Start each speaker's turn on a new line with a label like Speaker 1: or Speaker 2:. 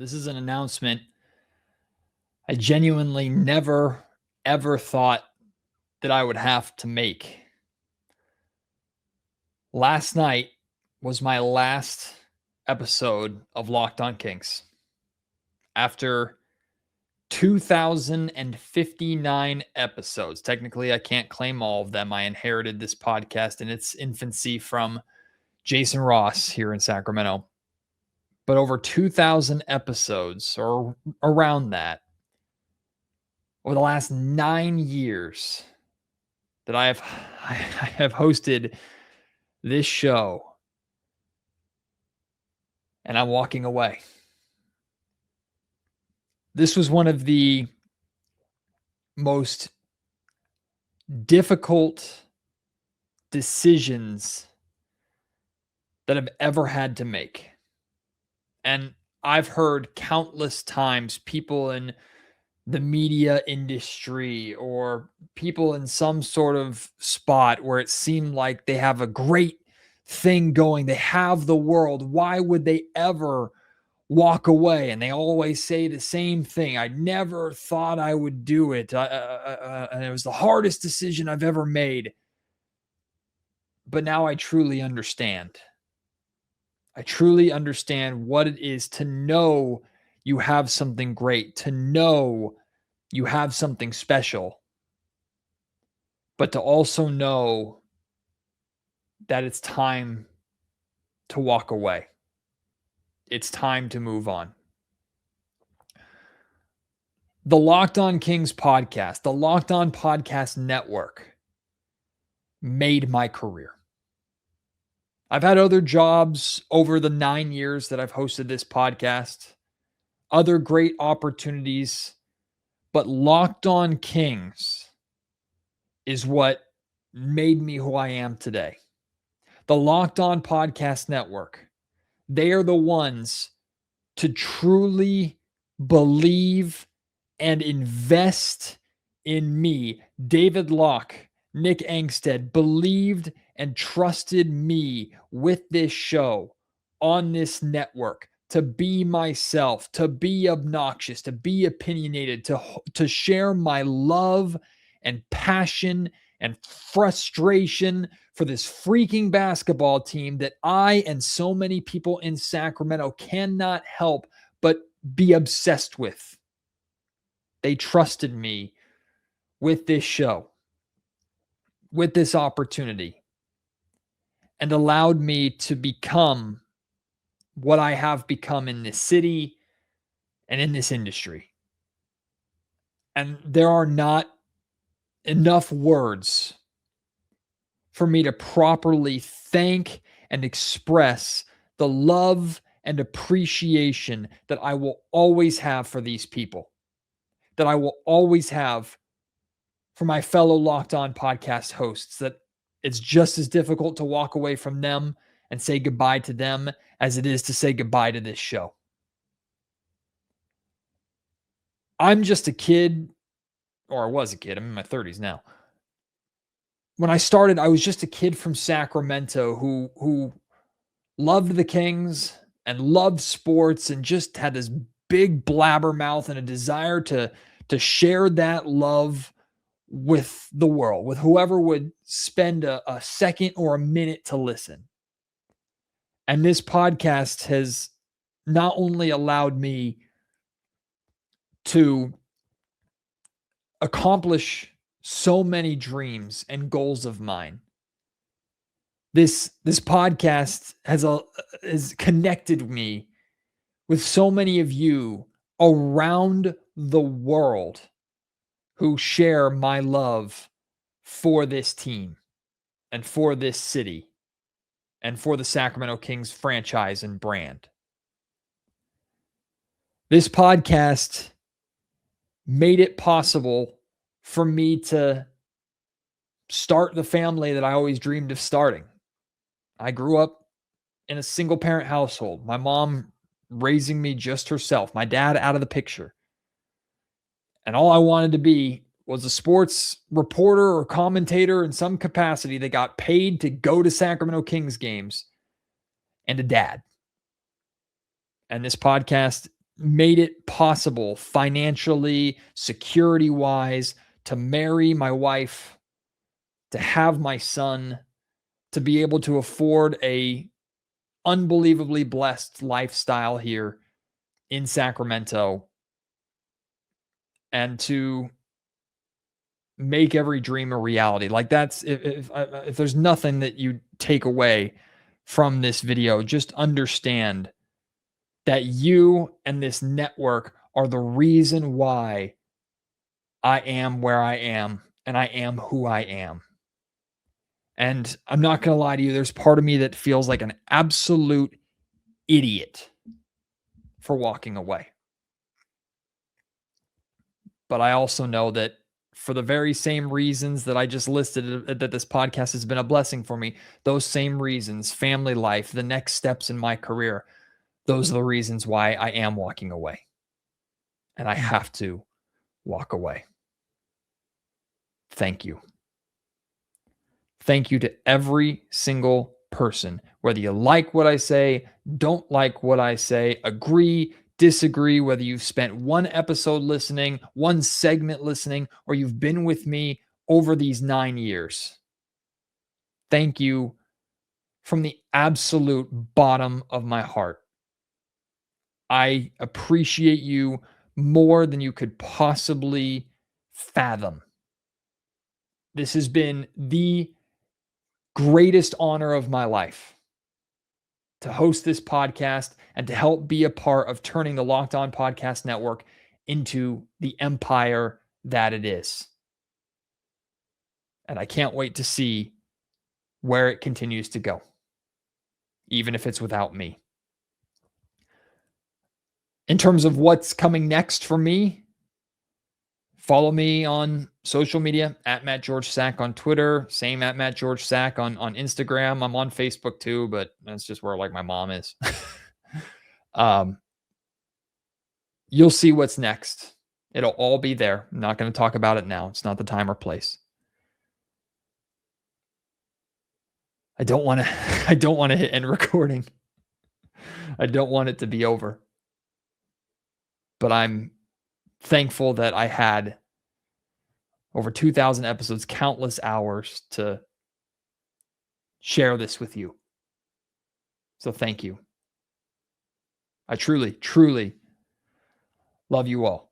Speaker 1: This is an announcement I genuinely never, ever thought that I would have to make. Last night was my last episode of Locked On Kings. After 2,059 episodes, technically I can't claim all of them. I inherited this podcast in its infancy from Jason Ross here in Sacramento. But over 2,000 episodes or around that, over the last 9 years that I have hosted this show, and I'm walking away. This was one of the most difficult decisions that I've ever had to make. And I've heard countless times people in the media industry or people in some sort of spot where it seemed like they have a great thing going. They have the world. Why would they ever walk away? And they always say the same thing. I never thought I would do it. And it was the hardest decision I've ever made. But now I truly understand. I truly understand what it is to know you have something great, to know you have something special, but to also know that it's time to walk away. It's time to move on. The Locked On Kings podcast, the Locked On Podcast Network, made my career. I've had other jobs over the 9 years that I've hosted this podcast, other great opportunities, but Locked On Kings is what made me who I am today. The Locked On Podcast Network, they are the ones to truly believe and invest in me. David Locke, Nick Angstead believed and trusted me with this show on this network to be myself, to be obnoxious, to be opinionated, to share my love and passion and frustration for this freaking basketball team that I and so many people in Sacramento cannot help but be obsessed with. They trusted me with this show, with this opportunity, and allowed me to become what I have become in this city and in this industry. And there are not enough words for me to properly thank and express the love and appreciation that I will always have for these people, that I will always have for my fellow Locked On podcast hosts, that it's just as difficult to walk away from them and say goodbye to them as it is to say goodbye to this show. I'm just a kid, or I was a kid. I'm in my 30s now. When I started, I was just a kid from Sacramento who loved the Kings and loved sports and just had this big blabbermouth and a desire to share that love with the world, with whoever would spend a second or a minute to listen. And this podcast has not only allowed me to accomplish so many dreams and goals of mine, this podcast has connected me with so many of you around the world who share my love for this team and for this city and for the Sacramento Kings franchise and brand. This podcast made it possible for me to start the family that I always dreamed of starting. I grew up in a single parent household, my mom raising me just herself, my dad out of the picture. And all I wanted to be was a sports reporter or commentator in some capacity that got paid to go to Sacramento Kings games, and a dad. And this podcast made it possible financially, security wise, to marry my wife, to have my son, to be able to afford a unbelievably blessed lifestyle here in Sacramento, and to make every dream a reality. Like, that's, if there's nothing that you take away from this video, just understand that you and this network are the reason why I am where I am and I am who I am. And I'm not going to lie to you, there's part of me that feels like an absolute idiot for walking away. But I also know that for the very same reasons that I just listed, that this podcast has been a blessing for me, those same reasons, family life, the next steps in my career, those are the reasons why I am walking away. And I have to walk away. Thank you. Thank you to every single person, whether you like what I say, don't like what I say, agree, disagree, whether you've spent one episode listening, one segment listening, or you've been with me over these 9 years. Thank you from the absolute bottom of my heart. I appreciate you more than you could possibly fathom. This has been the greatest honor of my life to host this podcast and to help be a part of turning the Locked On Podcast Network into the empire that it is. And I can't wait to see where it continues to go, even if it's without me. In terms of what's coming next for me, follow me on social media at Matt George Sack on Twitter. Same at Matt George Sack on Instagram. I'm on Facebook too, but that's just where like my mom is. You'll see what's next. It'll all be there. I'm not going to talk about it now. It's not the time or place. I don't want to hit end recording. I don't want it to be over. But I'm thankful that I had over 2,000 episodes, countless hours to share this with you. So thank you. I truly, truly love you all.